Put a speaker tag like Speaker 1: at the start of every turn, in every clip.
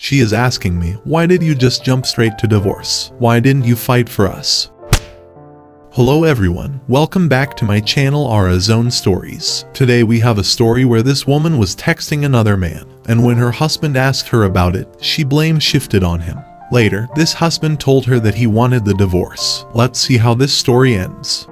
Speaker 1: She is asking me, why did you just jump straight to divorce? Why didn't you fight for us? Hello everyone, welcome back to my channel Ara Zone Stories. Today we have a story where this woman was texting another man, and when her husband asked her about it, she blame shifted on him. Later, this husband told her that he wanted the divorce. Let's see how this story ends.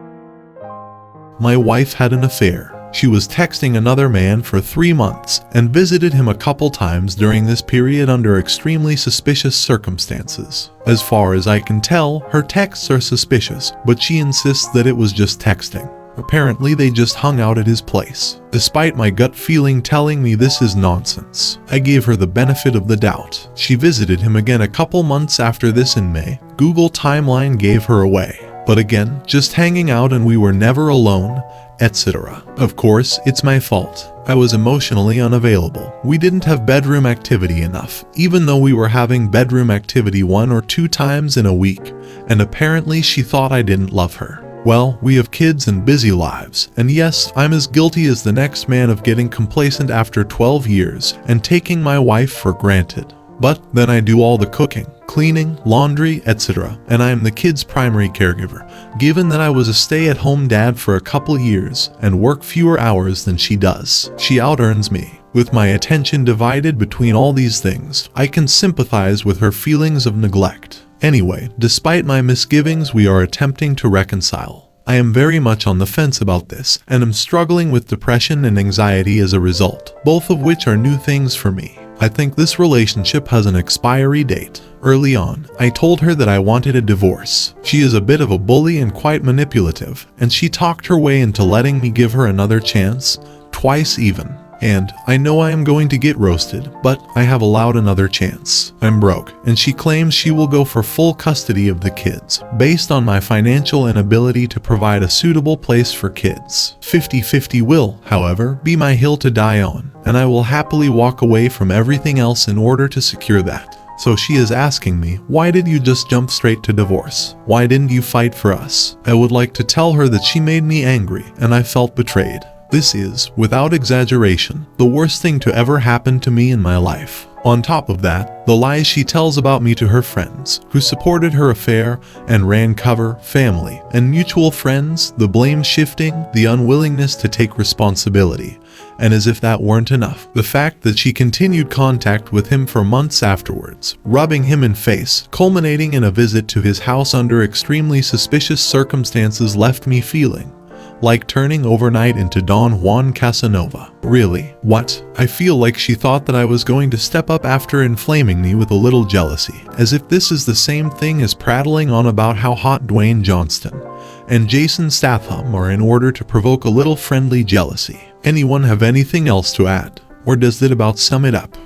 Speaker 1: My wife had an affair. She was texting another man for 3 months and visited him a couple times during this period under extremely suspicious circumstances. As far as I can tell, her texts are suspicious, but she insists that it was just texting. Apparently they just hung out at his place. Despite my gut feeling telling me this is nonsense, I gave her the benefit of the doubt. She visited him again a couple months after this in May. Google timeline gave her away. But again, just hanging out and we were never alone, etc. Of course, it's my fault. I was emotionally unavailable. We didn't have bedroom activity enough, even though we were having bedroom activity 1 or 2 times in a week, and apparently she thought I didn't love her. Well, we have kids and busy lives, and yes, I'm as guilty as the next man of getting complacent after 12 years and taking my wife for granted. But then I do all the cooking, cleaning, laundry, etc. and I am the kid's primary caregiver, given that I was a stay-at-home dad for a couple years and work fewer hours than she does. She out-earns me. With my attention divided between all these things, I can sympathize with her feelings of neglect. Anyway, despite my misgivings, we are attempting to reconcile. I am very much on the fence about this, and am struggling with depression and anxiety as a result, both of which are new things for me. I think this relationship has an expiry date. Early on, I told her that I wanted a divorce. She is a bit of a bully and quite manipulative, and she talked her way into letting me give her another chance, twice even. And I know I am going to get roasted, but I have allowed another chance. I'm broke, and she claims she will go for full custody of the kids, based on my financial inability to provide a suitable place for kids. 50-50 will, however, be my hill to die on, and I will happily walk away from everything else in order to secure that. So she is asking me, why did you just jump straight to divorce? Why didn't you fight for us? I would like to tell her that she made me angry, and I felt betrayed. This is, without exaggeration, the worst thing to ever happen to me in my life. On top of that, the lies she tells about me to her friends, who supported her affair and ran cover, family, and mutual friends, the blame shifting, the unwillingness to take responsibility. And as if that weren't enough, the fact that she continued contact with him for months afterwards, rubbing him in face, culminating in a visit to his house under extremely suspicious circumstances left me feeling like turning overnight into Don Juan Casanova. Really? What? I feel like she thought that I was going to step up after inflaming me with a little jealousy, as if this is the same thing as prattling on about how hot Dwayne Johnson and Jason Statham are in order to provoke a little friendly jealousy. Anyone have anything else to add? Or does it about sum it up?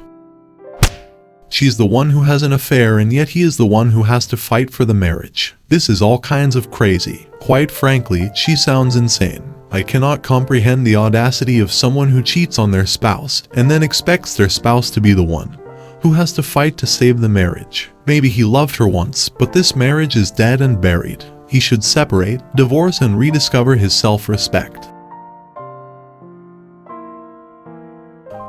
Speaker 1: She's the one who has an affair, and yet he is the one who has to fight for the marriage. This is all kinds of crazy. Quite frankly, she sounds insane. I cannot comprehend the audacity of someone who cheats on their spouse and then expects their spouse to be the one who has to fight to save the marriage. Maybe he loved her once, but this marriage is dead and buried. He should separate, divorce, and rediscover his self-respect.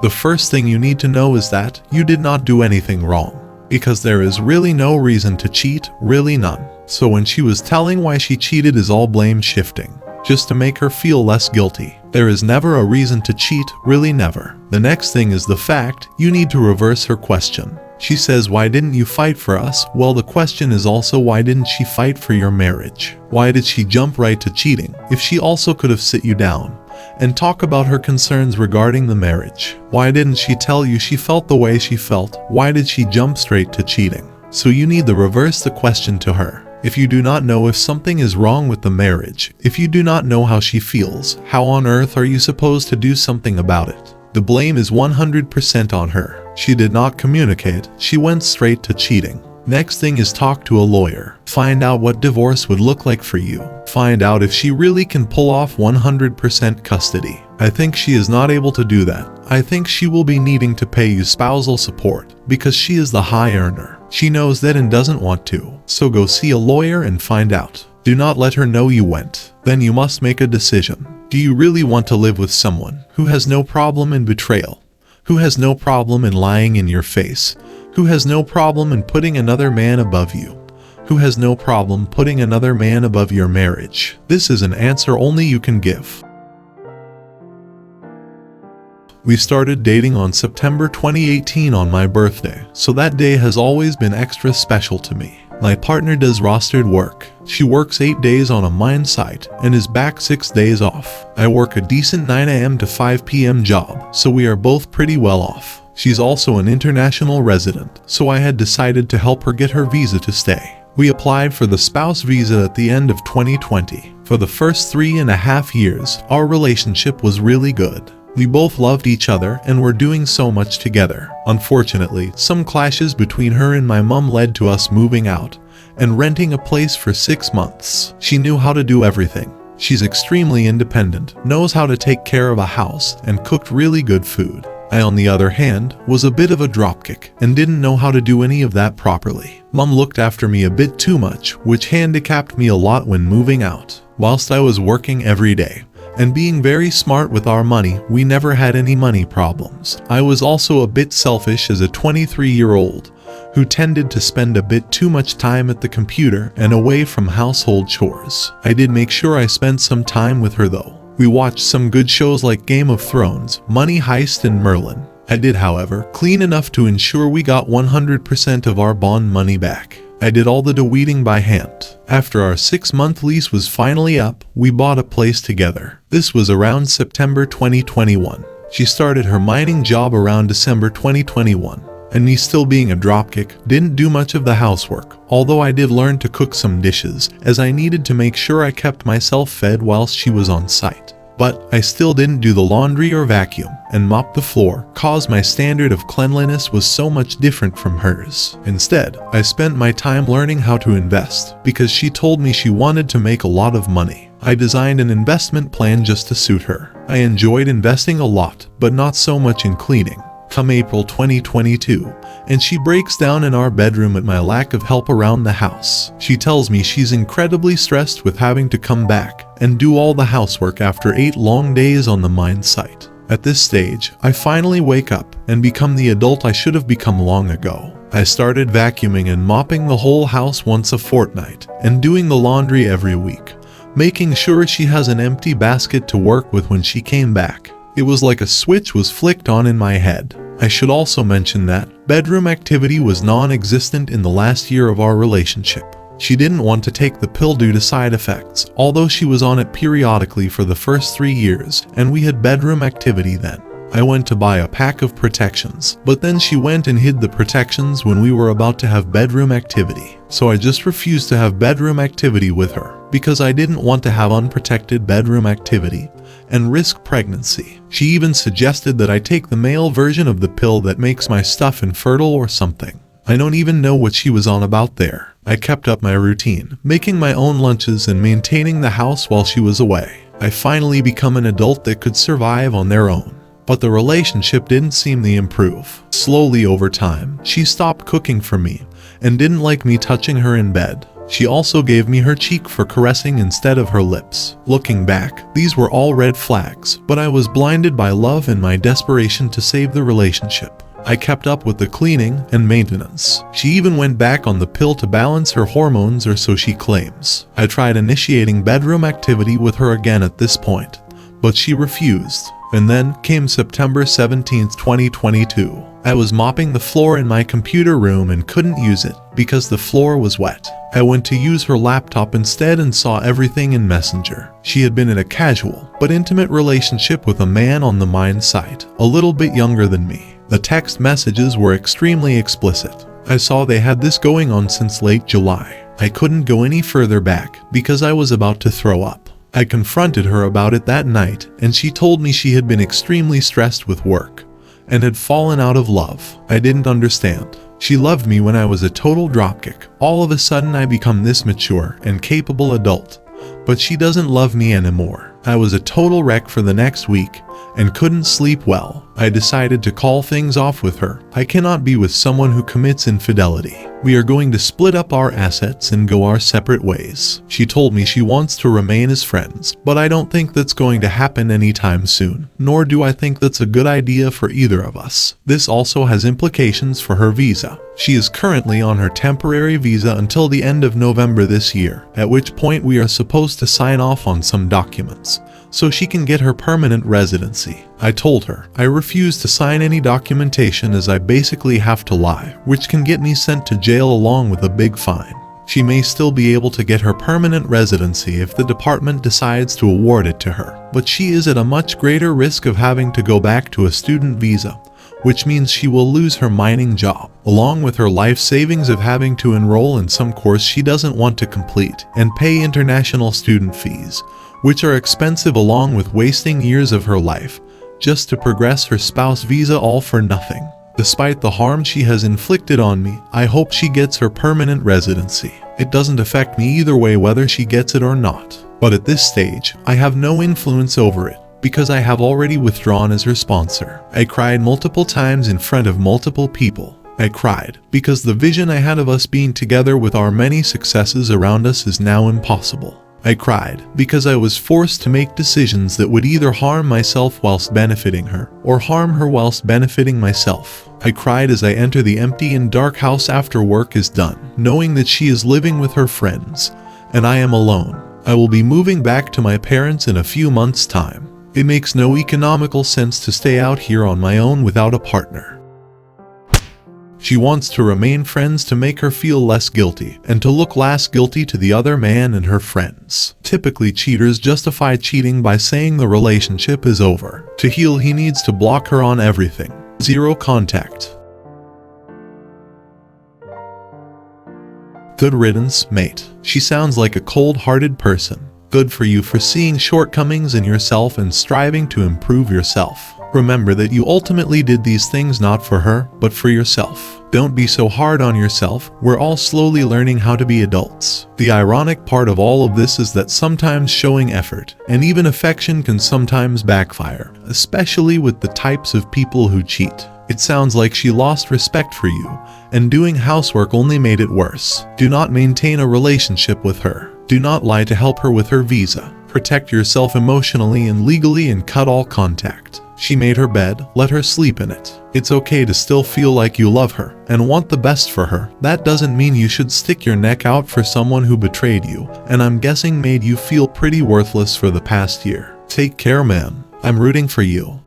Speaker 1: The first thing you need to know is that you did not do anything wrong, because there is really no reason to cheat, really none. So when she was telling why she cheated is all blame shifting, just to make her feel less guilty. There is never a reason to cheat, really never. The next thing is the fact you need to reverse her question. She says, why didn't you fight for us? Well, the question is also, why didn't she fight for your marriage? Why did she jump right to cheating, if she also could have sit you down and talk about her concerns regarding the marriage? Why didn't she tell you she felt the way she felt? Why did she jump straight to cheating? So you need to reverse the question to her. If you do not know if something is wrong with the marriage, if you do not know how she feels, how on earth are you supposed to do something about it? The blame is 100% on her. She did not communicate, she went straight to cheating. Next thing is talk to a lawyer. Find out what divorce would look like for you. Find out if she really can pull off 100% custody. I think she is not able to do that. I think she will be needing to pay you spousal support because she is the high earner. She knows that and doesn't want to. So go see a lawyer and find out. Do not let her know you went. Then you must make a decision. Do you really want to live with someone who has no problem in betrayal, who has no problem in lying in your face, Who has no problem in putting another man above you? Who has no problem putting another man above your marriage? This is an answer only you can give. We started dating on September 2018 on my birthday, so that day has always been extra special to me. My partner does rostered work. She works 8 days on a mine site and is back 6 days off. I work a decent 9 a.m. to 5 p.m. job, so we are both pretty well off. She's also an international resident, so I had decided to help her get her visa to stay. We applied for the spouse visa at the end of 2020. For the first 3.5 years, our relationship was really good. We both loved each other and were doing so much together. Unfortunately, some clashes between her and my mom led to us moving out and renting a place for 6 months. She knew how to do everything. She's extremely independent, knows how to take care of a house, and cooked really good food. I, on the other hand, was a bit of a dropkick and didn't know how to do any of that properly. Mom looked after me a bit too much, which handicapped me a lot when moving out. Whilst I was working every day and being very smart with our money, we never had any money problems. I was also a bit selfish as a 23-year-old who tended to spend a bit too much time at the computer and away from household chores. I did make sure I spent some time with her though. We watched some good shows like Game of Thrones, Money Heist, and Merlin. I did, however, clean enough to ensure we got 100% of our bond money back. I did all the weeding by hand. After our 6-month lease was finally up, we bought a place together. This was around September 2021. She started her mining job around December 2021. And me, still being a dropkick, didn't do much of the housework, although I did learn to cook some dishes, as I needed to make sure I kept myself fed whilst she was on site. But I still didn't do the laundry or vacuum and mop the floor, cause my standard of cleanliness was so much different from hers. Instead, I spent my time learning how to invest, because she told me she wanted to make a lot of money. I designed an investment plan just to suit her. I enjoyed investing a lot, but not so much in cleaning. Come April 2022, and she breaks down in our bedroom at my lack of help around the house. She tells me she's incredibly stressed with having to come back and do all the housework after 8 long days on the mine site. At this stage, I finally wake up and become the adult I should have become long ago. I started vacuuming and mopping the whole house once a fortnight and doing the laundry every week, making sure she has an empty basket to work with when she came back. It was like a switch was flicked on in my head. I should also mention that bedroom activity was non-existent in the last year of our relationship. She didn't want to take the pill due to side effects, although she was on it periodically for the first 3 years, and we had bedroom activity then. I went to buy a pack of protections, but then she went and hid the protections when we were about to have bedroom activity. So I just refused to have bedroom activity with her, because I didn't want to have unprotected bedroom activity and risk pregnancy. She even suggested that I take the male version of the pill that makes my stuff infertile or something. I don't even know what she was on about there. I kept up my routine, making my own lunches and maintaining the house while she was away. I finally become an adult that could survive on their own. But the relationship didn't seem to improve. Slowly over time, she stopped cooking for me and didn't like me touching her in bed. She also gave me her cheek for caressing instead of her lips. Looking back, these were all red flags, but I was blinded by love and my desperation to save the relationship. I kept up with the cleaning and maintenance. She even went back on the pill to balance her hormones, or so she claims. I tried initiating bedroom activity with her again at this point, but she refused. And then came September 17, 2022. I was mopping the floor in my computer room and couldn't use it because the floor was wet. I went to use her laptop instead and saw everything in Messenger. She had been in a casual but intimate relationship with a man on the mine site, a little bit younger than me. The text messages were extremely explicit. I saw they had this going on since late July. I couldn't go any further back because I was about to throw up. I confronted her about it that night, and she told me she had been extremely stressed with work and had fallen out of love. I didn't understand. She loved me when I was a total dropkick. All of a sudden I become this mature and capable adult, but she doesn't love me anymore. I was a total wreck for the next week and couldn't sleep well. I decided to call things off with her. I cannot be with someone who commits infidelity. We are going to split up our assets and go our separate ways. She told me she wants to remain as friends, but I don't think that's going to happen anytime soon, nor do I think that's a good idea for either of us. This also has implications for her visa. She is currently on her temporary visa until the end of November this year, at which point we are supposed to sign off on some documents so she can get her permanent residency. I told her I refuse to sign any documentation as I basically have to lie, which can get me sent to jail along with a big fine. She may still be able to get her permanent residency if the department decides to award it to her, but she is at a much greater risk of having to go back to a student visa, which means she will lose her mining job, along with her life savings of having to enroll in some course she doesn't want to complete and pay international student fees, which are expensive, along with wasting years of her life just to progress her spouse visa, all for nothing. Despite the harm she has inflicted on me, I hope she gets her permanent residency. It doesn't affect me either way whether she gets it or not. But at this stage, I have no influence over it, because I have already withdrawn as her sponsor. I cried multiple times in front of multiple people. I cried because the vision I had of us being together with our many successes around us is now impossible. I cried because I was forced to make decisions that would either harm myself whilst benefiting her, or harm her whilst benefiting myself. I cried as I enter the empty and dark house after work is done, knowing that she is living with her friends, and I am alone. I will be moving back to my parents in a few months' time. It makes no economical sense to stay out here on my own without a partner. She wants to remain friends to make her feel less guilty and to look less guilty to the other man and her friends. Typically, cheaters justify cheating by saying the relationship is over. To heal, he needs to block her on everything. Zero contact. Good riddance, mate. She sounds like a cold-hearted person. Good for you for seeing shortcomings in yourself and striving to improve yourself. Remember that you ultimately did these things not for her, but for yourself. Don't be so hard on yourself. We're all slowly learning how to be adults. The ironic part of all of this is that sometimes showing effort and even affection can sometimes backfire, especially with the types of people who cheat. It sounds like she lost respect for you, and doing housework only made it worse. Do not maintain a relationship with her. Do not lie to help her with her visa. Protect yourself emotionally and legally and cut all contact. She made her bed, let her sleep in it. It's okay to still feel like you love her and want the best for her. That doesn't mean you should stick your neck out for someone who betrayed you, and I'm guessing made you feel pretty worthless for the past year. Take care, man. I'm rooting for you.